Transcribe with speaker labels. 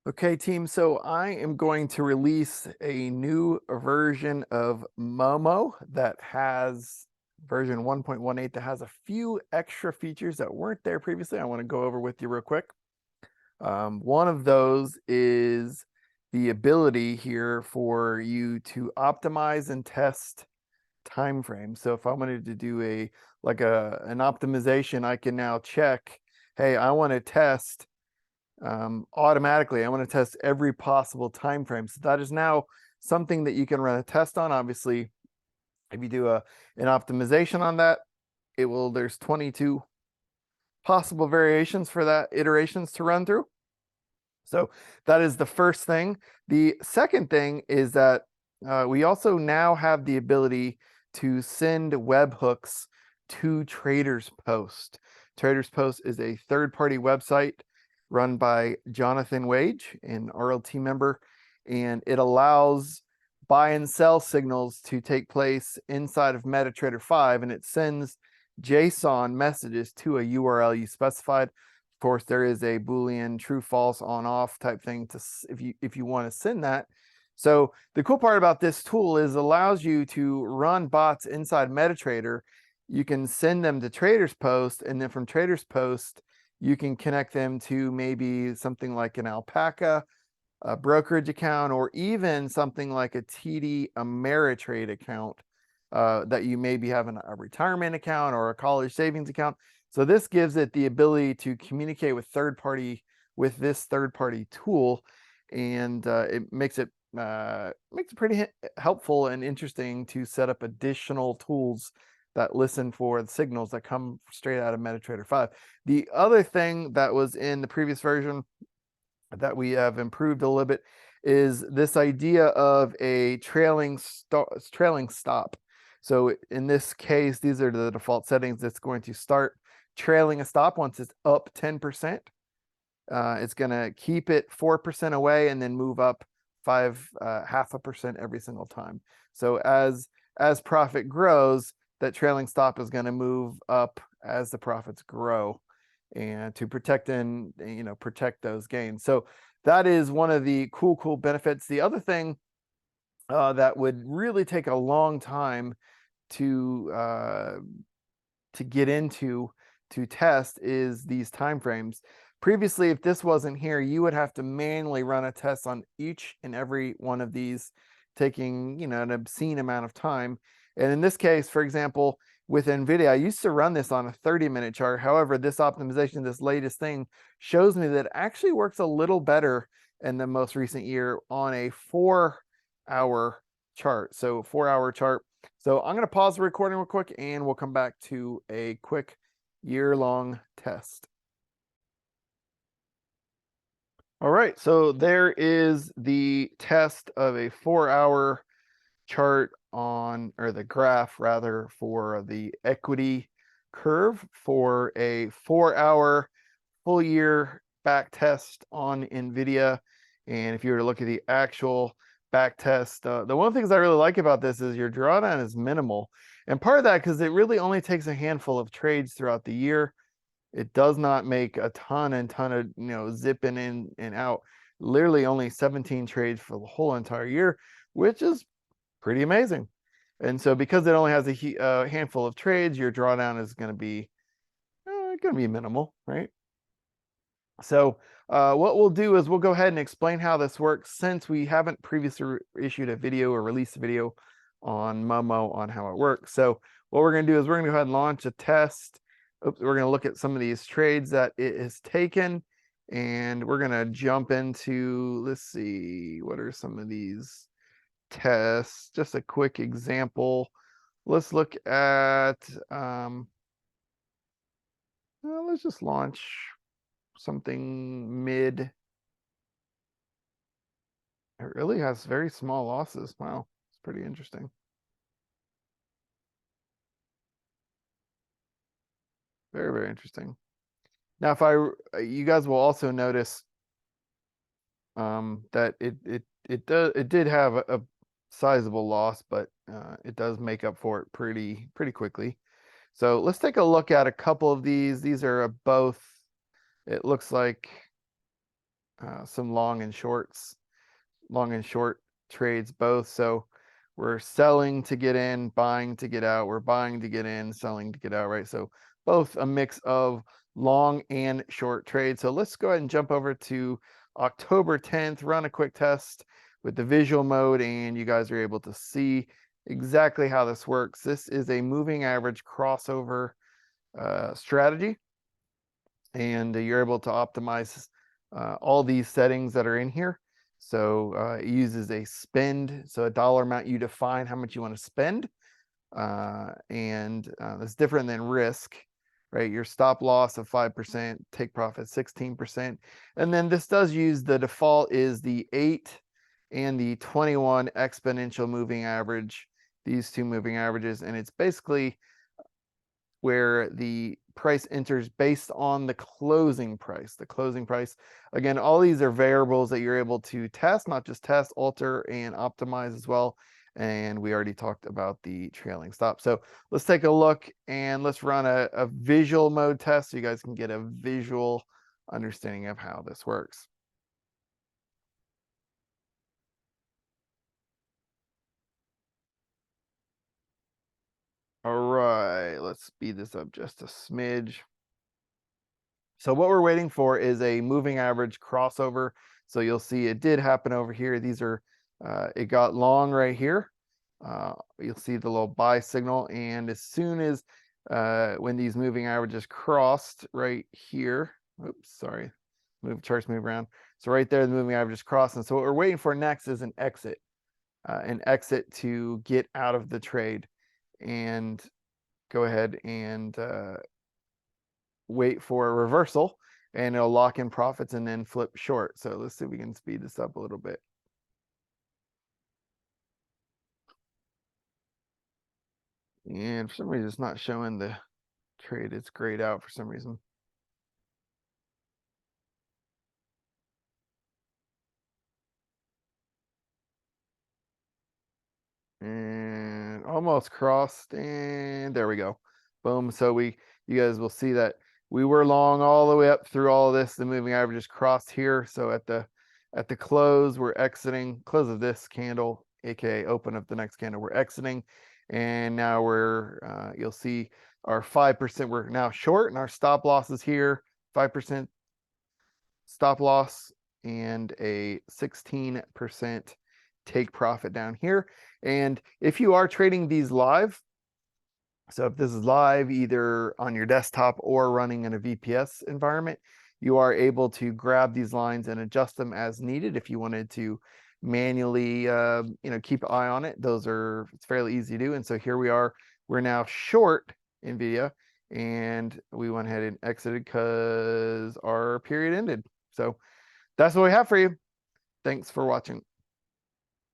Speaker 1: Okay, team. So I am going to release a new version of Momo that has version 1.18 that has a few extra features that weren't there previously. I want to go over with you real quick. One of those is the ability here for you to optimize and test time frames. So if I wanted to do an optimization, I can now check, hey, I want to test automatically. I want to test every possible time frame. So that is now something that you can run a test on. Obviously, if you do an optimization on that, there's 22 possible variations for that iterations to run through. So that is the first thing. The second thing is that we also now have the ability to send webhooks to Traders Post. Traders Post is a third-party website run by Jonathan Wage, an RLT member, and it allows buy and sell signals to take place inside of MetaTrader 5, and it sends JSON messages to a URL you specified. Of course, there is a Boolean true, false, on, off type thing to if you want to send that. So the cool part about this tool is it allows you to run bots inside MetaTrader. You can send them to Traders Post, and then from Traders Post, you can connect them to maybe something like an Alpaca, a brokerage account, or even something like a TD Ameritrade account that you maybe have a retirement account or a college savings account. So this gives it the ability to communicate with this third-party tool, and it makes it pretty helpful and interesting to set up additional tools that listen for the signals that come straight out of MetaTrader 5. The other thing that was in the previous version that we have improved a little bit is this idea of a trailing stop. So in this case, these are the default settings. It's going to start trailing a stop once it's up 10%. It's going to keep it 4% away and then move up 0.5% every single time. So as profit grows, that trailing stop is going to move up as the profits grow, and to protect those gains. So that is one of the cool benefits. The other thing that would really take a long time to get into to test is these time frames. Previously, if this wasn't here, you would have to manually run a test on each and every one of these, taking an obscene amount of time. And in this case, for example, with NVIDIA, I used to run this on a 30-minute chart. However, this optimization, this latest thing, shows me that it actually works a little better in the most recent year on a 4-hour chart. So 4-hour chart. So I'm going to pause the recording real quick, and we'll come back to a quick year-long test. All right, so there is the test of a 4-hour chart or the graph rather, for the equity curve for a 4-hour full year back test on NVIDIA. And if you were to look at the actual back test, the one of the things I really like about this is your drawdown is minimal. And part of that because it really only takes a handful of trades throughout the year. It does not make a ton of zipping in and out. Literally only 17 trades for the whole entire year, which is pretty amazing. And so because it only has a handful of trades, your drawdown is going to be minimal, right? So what we'll do is we'll go ahead and explain how this works, since we haven't previously issued a video or released a video on Momo on how it works. So what we're going to do is we're going to go ahead and launch a test. Oops, we're going to look at some of these trades that it has taken, and we're going to jump into, let's see, what are some of these tests? Just a quick example. Let's look at, let's just launch something mid. It really has very small losses. Wow, it's pretty interesting. Very interesting. Now, you guys will also notice that it did have a sizable loss, but it does make up for it pretty quickly. So let's take a look at a couple of these. These are both, it looks like, some long and short trades both. So we're selling to get in, buying to get out. We're buying to get in, selling to get out, right? So both a mix of long and short trades. So let's go ahead and jump over to October 10th, run a quick test with the visual mode, and you guys are able to see exactly how this works. This is a moving average crossover strategy, and you're able to optimize all these settings that are in here. So it uses a spend, so a dollar amount. You define how much you want to spend, and that's different than risk, right? Your stop loss of 5%, take profit 16%, and then this does use the default is the 8 and the 21 exponential moving average, these two moving averages, and it's basically where the price enters based on the closing price. The closing price, again, all these are variables that you're able to test, not just test, alter, and optimize as well. And we already talked about the trailing stop. So let's take a look and let's run a visual mode test so you guys can get a visual understanding of how this works. All right, let's speed this up just a smidge. So what we're waiting for is a moving average crossover. So you'll see it did happen over here. These are, it got long right here. You'll see the little buy signal. And as soon as, when these moving averages crossed right here, oops, sorry, charts move around. So right there, the moving averages crossed. And so what we're waiting for next is an exit to get out of the trade and go ahead and, wait for a reversal, and it'll lock in profits and then flip short. So let's see if we can speed this up a little bit. And for some reason, it's not showing the trade. It's grayed out for some reason. And almost crossed, and there we go. Boom. So you guys will see that we were long all the way up through all of this. The moving average just crossed here. So at the close, we're exiting, close of this candle, aka open of the next candle, we're exiting. And now you'll see our 5%, we're now short, and our stop loss is here, 5% stop loss and a 16% take profit down here. And if you are trading these live, so if this is live either on your desktop or running in a VPS environment, you are able to grab these lines and adjust them as needed. If you wanted to manually keep an eye on it, it's fairly easy to do. And so here we are, we're now short Nvidia, and we went ahead and exited because our period ended. So that's what we have for you. Thanks for watching.